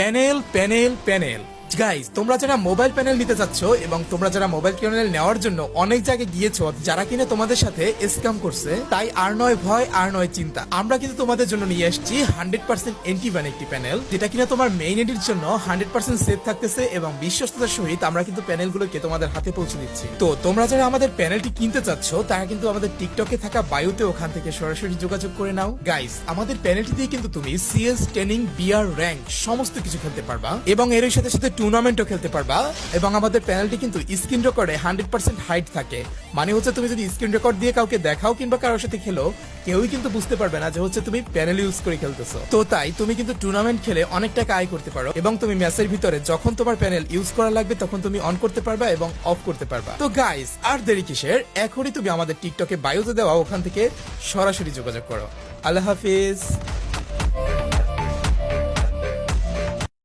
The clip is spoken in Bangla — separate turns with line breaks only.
প্যানেল প্যানেল প্যানেল গাইস, তোমরা যারা মোবাইল প্যানেল নিতে চাচ্ছ এবং তোমরা যারা মোবাইল প্যানেল নেওয়ার জন্য অনেক জায়গায় গিয়েছো, যারা কিনা তোমাদের সাথে স্ক্যাম করছে, তাই আর নয় ভয় আর নয় চিন্তা, আমরা কিন্তু তোমাদের জন্য নিয়ে আসছি 100% অ্যান্টিভ্যান একটি প্যানেল, যেটা কিনা তোমার মেইন এডির জন্য 100% সেফ থাকতেছে এবং বিশ্বস্ততার সহিত আমরা কিন্তু প্যানেলগুলোকে তোমাদের হাতে পৌঁছে দিচ্ছি। তো তোমরা যারা আমাদের প্যানেলটি কিনতে চাচ্ছ, তারা কিন্তু আমাদের টিকটকে থাকা বায়োতে ওখান থেকে সরাসরি যোগাযোগ করে নাও। গাইস, আমাদের প্যানেলটি দিয়ে কিন্তু তুমি সিএস, ট্রেনিং, বিআর, র্যাঙ্ক সমস্ত কিছু খেলতে পারবা এবং এর সাথে সাথে টুর্নামেন্টও খেলতে পারবা। এবং আমাদের প্যানেলটি কিন্তু স্ক্রিন রেকর্ডে 100% হাইট থাকে, মানে হচ্ছে তুমি যদি স্ক্রিন রেকর্ড দিয়ে কাউকে দেখাও কিংবা কারোর সাথে খেলো, কেউই কিন্তু বুঝতে পারবে না যে হচ্ছে তুমি প্যানেল ইউজ করে খেলতেছো। তো তাই তুমি কিন্তু টুর্নামেন্ট খেলে অনেক টাকা আয় করতে পারো এবং তুমি ম্যাচের ভিতরে যখন তোমার প্যানেল ইউজ করা লাগবে তখন তুমি অন করতে পারবা এবং অফ করতে পারবা। তো গাইস, আর দেরি কিসের, এখনই তুমি আমাদের টিকটকে বায়োতে দেওয়া ওখান থেকে সরাসরি যোগাযোগ করো। আল্লাহ হাফিজ।